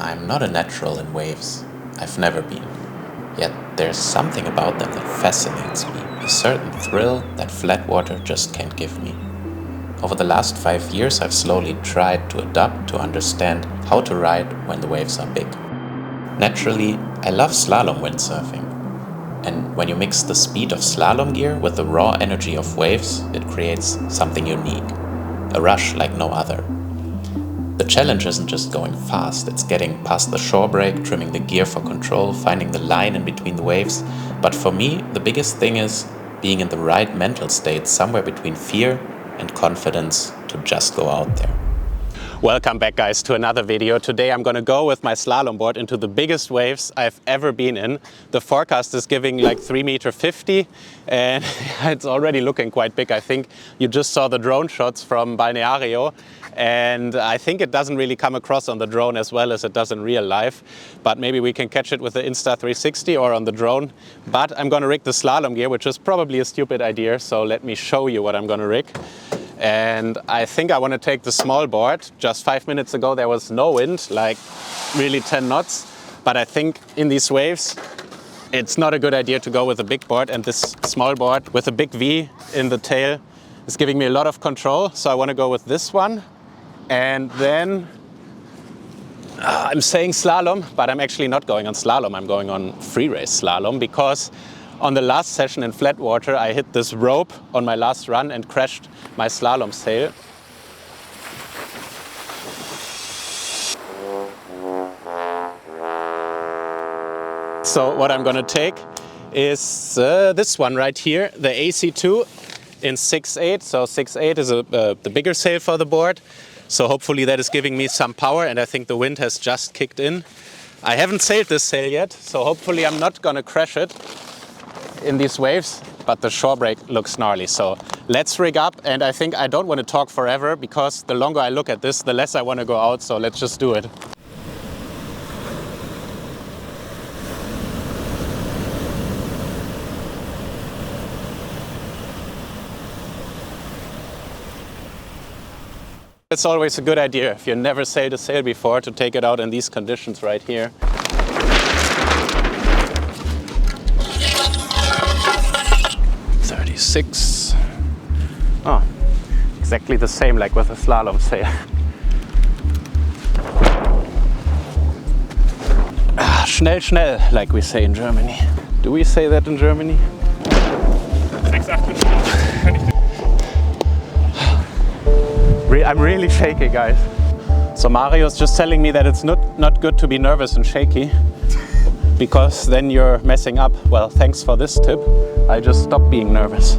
I'm not a natural in waves. I've never been. Yet there's something about them that fascinates me, a certain thrill that flat water just can't give me. Over the last 5 years, I've slowly tried to adapt to understand how to ride when the waves are big. Naturally, I love slalom windsurfing. And when you mix the speed of slalom gear with the raw energy of waves, it creates something unique. A rush like no other. The challenge isn't just going fast, it's getting past the shore break, trimming the gear for control, finding the line in between the waves. But for me, the biggest thing is being in the right mental state, somewhere between fear and confidence to just go out there. Welcome back, guys, to another video. Today I'm gonna go with my slalom board into the biggest waves I've ever been in. The forecast is giving like 3.50 meters and it's already looking quite big. I think you just saw the drone shots from Balneario and I think it doesn't really come across on the drone as well as it does in real life. But maybe we can catch it with the Insta360 or on the drone. But I'm gonna rig the slalom gear, which is probably a stupid idea. So let me show you what I'm gonna rig. And I think I want to take the small board. Just 5 minutes ago there was no wind, like really 10 knots. But I think in these waves it's not a good idea to go with a big board, and this small board with a big V in the tail is giving me a lot of control. So I want to go with this one. And then I'm saying slalom, but I'm actually not going on slalom. I'm going on free race slalom because on the last session in flat water, I hit this rope on my last run and crashed my slalom sail. So what I'm gonna take is this one right here, the AC2 in 6.8. So 6.8 is the bigger sail for the board. So hopefully that is giving me some power, and I think the wind has just kicked in. I haven't sailed this sail yet, so hopefully I'm not gonna crash it in these waves, but the shore break looks gnarly. So let's rig up, and I think I don't want to talk forever because the longer I look at this, the less I want to go out, so let's just do it. It's always a good idea, if you never sailed a sail before, to take it out in these conditions right here. Six. Oh, exactly the same like with a slalom sail. Schnell, schnell, like we say in Germany. Do we say that in Germany? I'm really shaky, guys. So Mario's just telling me that it's not good to be nervous and shaky, because then you're messing up. Well, thanks for this tip. I just stopped being nervous.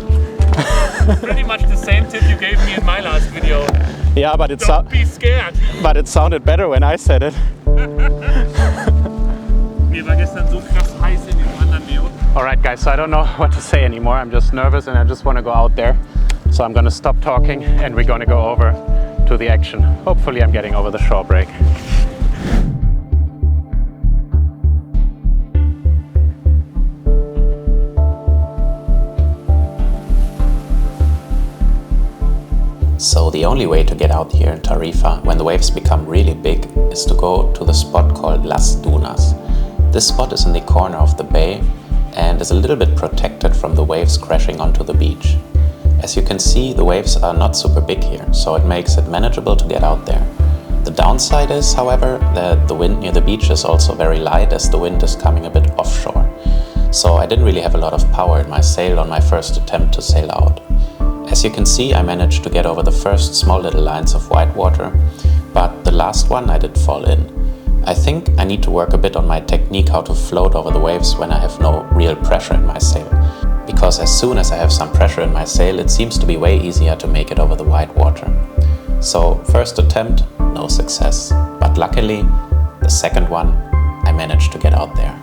Pretty much the same tip you gave me in my last video. Yeah, but don't be scared. But it sounded better when I said it. Mir war gestern so krass heiß in dem anderen Video. Alright guys, so I don't know what to say anymore. I'm just nervous and I just want to go out there. So I'm gonna stop talking and we're gonna go over to the action. Hopefully I'm getting over the shore break. So the only way to get out here in Tarifa when the waves become really big is to go to the spot called Las Dunas. This spot is in the corner of the bay and is a little bit protected from the waves crashing onto the beach. As you can see, the waves are not super big here, so it makes it manageable to get out there. The downside is, however, that the wind near the beach is also very light as the wind is coming a bit offshore. So I didn't really have a lot of power in my sail on my first attempt to sail out. As you can see, I managed to get over the first small little lines of white water, but the last one I did fall in. I think I need to work a bit on my technique how to float over the waves when I have no real pressure in my sail. Because as soon as I have some pressure in my sail, it seems to be way easier to make it over the white water. So first attempt, no success. But luckily, the second one, I managed to get out there.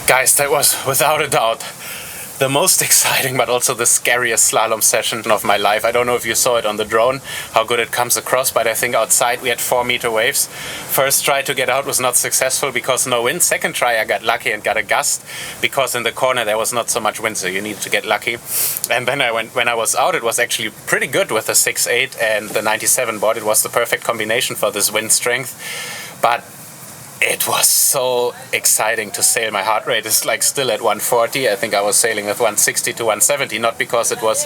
Guys, that was without a doubt the most exciting but also the scariest slalom session of my life. I don't know if you saw it on the drone, how good it comes across, but I think outside we had 4-meter waves. First try to get out was not successful because no wind. Second try I got lucky and got a gust because in the corner there was not so much wind, so you needed to get lucky. And then when I was out, it was actually pretty good with the 6.8 and the 97 board. It was the perfect combination for this wind strength. But it was so exciting to sail. My heart rate is like still at 140. I think I was sailing with 160 to 170, not because it was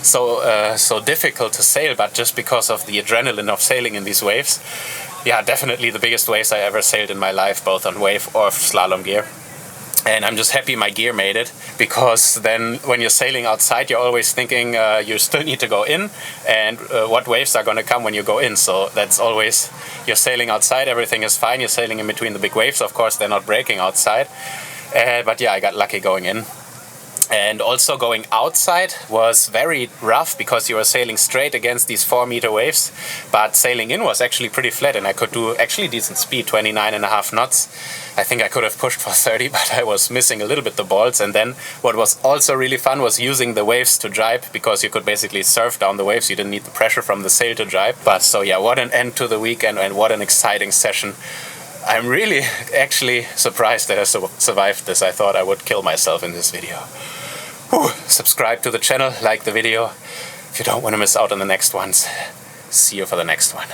so difficult to sail, but just because of the adrenaline of sailing in these waves. Yeah, definitely the biggest waves I ever sailed in my life, both on wave or slalom gear. And I'm just happy my gear made it, because then when you're sailing outside, you're always thinking you still need to go in, and what waves are going to come when you go in. So that's always, you're sailing outside, everything is fine. You're sailing in between the big waves. Of course, they're not breaking outside. But yeah, I got lucky going in. And also going outside was very rough because you were sailing straight against these 4-meter waves. But sailing in was actually pretty flat, and I could do actually decent speed, 29.5 knots. I think I could have pushed for 30, but I was missing a little bit the balls. And then what was also really fun was using the waves to drive, because you could basically surf down the waves. You didn't need the pressure from the sail to drive. But so yeah, what an end to the weekend, and what an exciting session. I'm really actually surprised that I survived this. I thought I would kill myself in this video. Subscribe to the channel, like the video if you don't want to miss out on the next ones. See you for the next one.